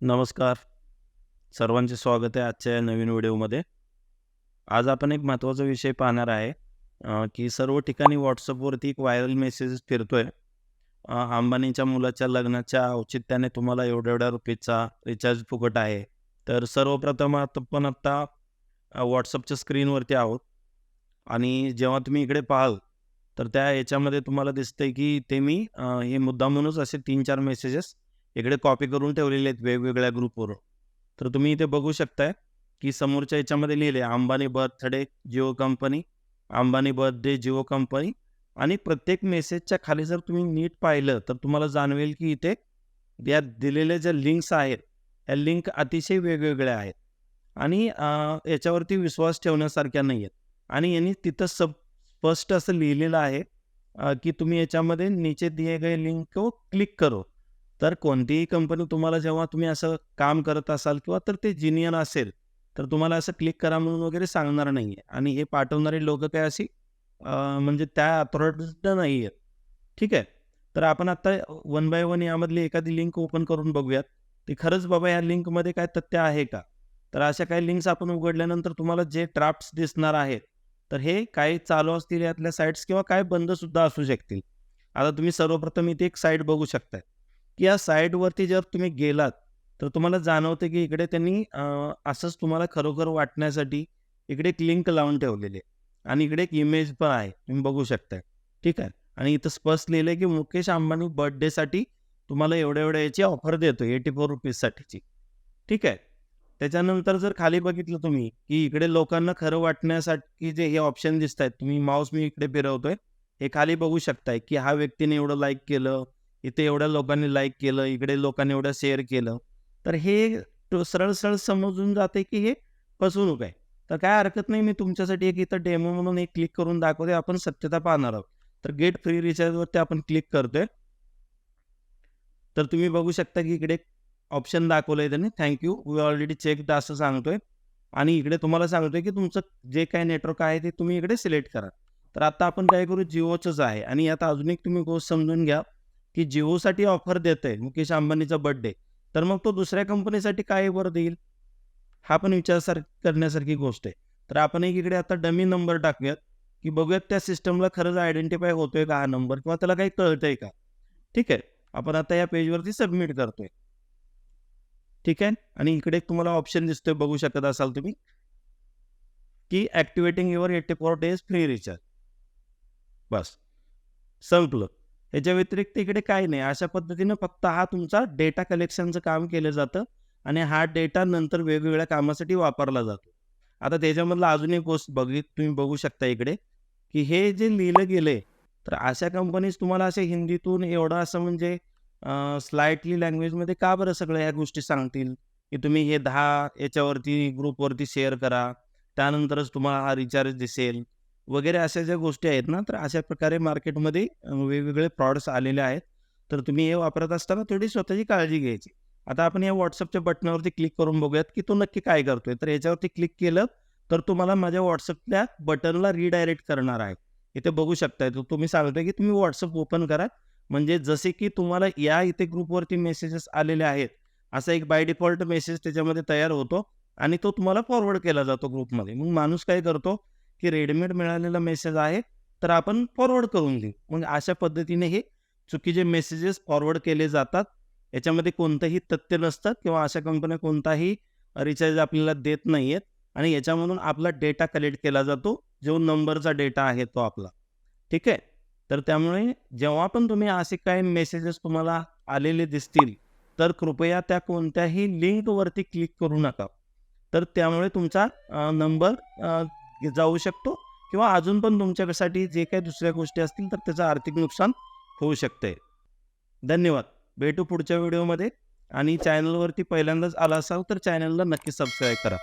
नमस्कार. सर्वांचे स्वागत आहे आजच्या या नवीन व्हिडिओमध्ये. आज आपण एक महत्त्वाचा विषय पाहणार आहे की सर्व ठिकाणी WhatsAppवरती एक व्हायरल मेसेज फिरतोय. अंबानीच्या मुलाच्या लग्नाच्या औचित्याने तुम्हाला एवढ्या-एवढ्या रुपयेचा रिचार्ज फुकट आहे. तर सर्वप्रथम आपण आत्ता WhatsAppच्या स्क्रीनवरती आहोत आणि जेव्हा तुम्ही इकडे पाहाल, तर त्या याच्यामध्ये तुम्हाला दिसतंय की मी हे मुद्दामूनच असे 3-4 मेसेजेस इकडे कॉपी करून ठेवलेले आहेत वेगवेगळ्या ग्रुपवरून. तर तुम्ही इथे बघू शकताय, की समोरच्या याच्यामध्ये लिहिले Ambani birthday Jio company, Ambani birthday Jio company आणि प्रत्येक मेसेजच्या खाली जर तुम्ही नीट पाहिलं, तर तुम्हाला जाणवेल की इथे या दिलेल्या ज्या लिंक्स आहेत, ह्या लिंक अतिशय वेगवेगळ्या आहेत आणि याच्यावरती विश्वास ठेवण्यासारख्या नाही आहेत आणि यांनी तिथं स्पष्ट असं लिहिलेलं आहे की तुम्ही याच्यामध्ये नीचे दिए गए लिंक को क्लिक करो. तर कोणतीही कंपनी तुम्हाला जेव्हा तुम्ही असं काम करत असाल किंवा तर ते जिनियन असेल, तर तुम्हाला असं क्लिक करा म्हणून वगैरे सांगणार नाही आहे आणि हे पाठवणारे लोकं काय अशी म्हणजे त्या अथॉरिटीज नाही आहेत. ठीक आहे. तर आपण आता वन बाय वन यामधली एखादी लिंक ओपन करून बघूयात. की खरंच बाबा या लिंकमध्ये काय तथ्य आहे का? तर अशा काही लिंक्स आपण उघडल्यानंतर तुम्हाला जे ड्राफ्ट्स दिसणार आहेत, तर हे काही चालू असतील यातल्या साइट्स किंवा काही बंदसुद्धा असू शकतील. आता तुम्ही सर्वप्रथम इथे एक साईट बघू शकताय, की या साईटवरती जर तुम्ही गेलात, तर तुम्हाला जाणवते की इकडे त्यांनी असंच तुम्हाला खरोखर वाटण्यासाठी इकडे एक लिंक लावून ठेवलेली आहे आणि इकडे एक इमेज पण आहे. तुम्ही बघू शकताय. ठीक आहे. आणि इथं स्पष्ट लिहिलंय की मुकेश अंबानी बर्थडेसाठी तुम्हाला एवढ्या-एवढ्या याची ऑफर देतोय ₹84 साठीची. ठीक आहे. त्याच्यानंतर जर खाली बघितलं तुम्ही, की इकडे लोकांना खरं वाटण्यासाठी जे हे ऑप्शन दिसतायत, तुम्ही माऊस मी इकडे फिरवतोय. हे खाली बघू शकताय, की हा व्यक्तीने एवढं लाईक केलं, इथे एवढ्या लोकांनी लाईक केलं, इकडे लोकांनी एवढं शेअर केलं. तर हे सरळ-सरळ समजून जाते, की हे फसवणूक आहे. तर काय हरकत नाही, मी तुमच्यासाठी एक इथं डेमो म्हणून एक क्लिक करून दाखवते. आपण सत्यता पाहणार आहोत. तर गेट फ्री रिचार्जवरती आपण क्लिक करतोय. तर तुम्ही बघू शकता, की इकडे ऑप्शन दाखवलंय त्यांनी thank you we already checked असं सांगतोय आणि इकडे तुम्हाला सांगतोय, की तुमचं जे काही नेटवर्क आहे ते तुम्ही इकडे सिलेक्ट करा. तर आता आपण काय करू जिओचंच आहे आणि यात अजून एक तुम्ही गोष्ट समजून घ्या, की जिओसाठी ऑफर देतंय मुकेश अंबानीचा बर्थडे. तर मग तो दुसऱ्या कंपनीसाठी काय बरं देईल? हा पण करण्यासारखी गोष्ट आहे. तर आपण एक इकडे आता डमी नंबर टाकूयात, की बघूयात त्या सिस्टमला खरंच आयडेंटिफाय होतोय का हा नंबर किंवा त्याला काही कळतंय का? ठीक आहे. आपण आता या पेजवरती सबमिट करतोय. ठीक आहे. आणि इकडे तुम्हाला ऑप्शन दिसतोय बघू शकत असाल तुम्ही, की ॲक्टिव्हेटिंग युअर 84 डेज फ्री रिचार्ज. बस संपलं. याच्या व्यतिरिक्त इकडे काही नाही. अशा पद्धतीनं फक्त हा तुमचा डेटा कलेक्शनचं काम केलं जातं आणि हा डेटा नंतर वेगवेगळ्या कामासाठी वापरला जातो. आता त्याच्यामधलं अजून एक गोष्ट तुम्ही बघू शकता इकडे, की हे जे लिहिलं गेलंय, तर अशा कंपनीज तुम्हाला असे हिंदीतून एवढं असं म्हणजे स्लाइटली लँग्वेजमध्ये का बरं सगळ्या ह्या गोष्टी सांगतील, की तुम्ही हे 10 याच्यावरती ग्रुपवरती शेअर करा. त्यानंतरच तुम्हाला हा रिचार्ज दिसेल. वगैरे अशा ज्या गोष्टी आहेत ना, तर अशा प्रकारे मार्केटमध्ये वेगवेगळे प्रॉडक्ट्स आलेले आहेत. तर तुम्ही हे वापरत असताना थोडी स्वतःची काळजी घ्यायची. आता आपण या WhatsAppच्या बटनावरती क्लिक करून बघूयात, की तो नक्की काय करतोय. तर याच्यावरती क्लिक केलं, तर तुम्हाला माझ्या WhatsAppच्या बटनला रिडायरेक्ट करणार आहे. इथे बघू शकताय. तर तुम्ही सांगतोय, की तुम्ही WhatsApp ओपन करा. म्हणजे जसे की तुम्हाला या इथे ग्रुपवरती मेसेजेस आलेले आहेत, असा एक बाय डिफॉल्ट मेसेज त्याच्यामध्ये तयार होतो आणि तो तुम्हाला फॉरवर्ड केला जातो ग्रुपमध्ये. मग माणूस काय करतो, की रेडीमेड मिळालेला मेसेज आहे, तर आपण फॉरवर्ड करून देऊ. मग अशा पद्धतीने हे चुकीचे मेसेजेस फॉरवर्ड केले जातात. याच्यामध्ये कोणतंही तथ्य नसतं किंवा अशा कंपन्या कोणताही रिचार्ज आपल्याला देत नाहीयेत आणि याच्यामधून आपला डेटा कलेक्ट केला जातो, जो नंबरचा डेटा आहे तो आपला. ठीक आहे? तर त्यामुळे जेव्हा पण तुम्ही असे काही मेसेजेस तुम्हाला आलेले दिसतील, तर कृपया त्या कोणत्याही लिंकवरती क्लिक करू नका. तर त्यामुळे तुमचा नंबर जाऊ शकतो किंवा अजून पण तुमच्यासाठी जे काही दुसऱ्या गोष्टी असतील, तर त्याचं आर्थिक नुकसान होऊ शकते. धन्यवाद. भेटू पुढच्या व्हिडिओमध्ये आणि चॅनलवरती पहिल्यांदाच आला असाल, तर चॅनलला नक्की सबस्क्राईब करा.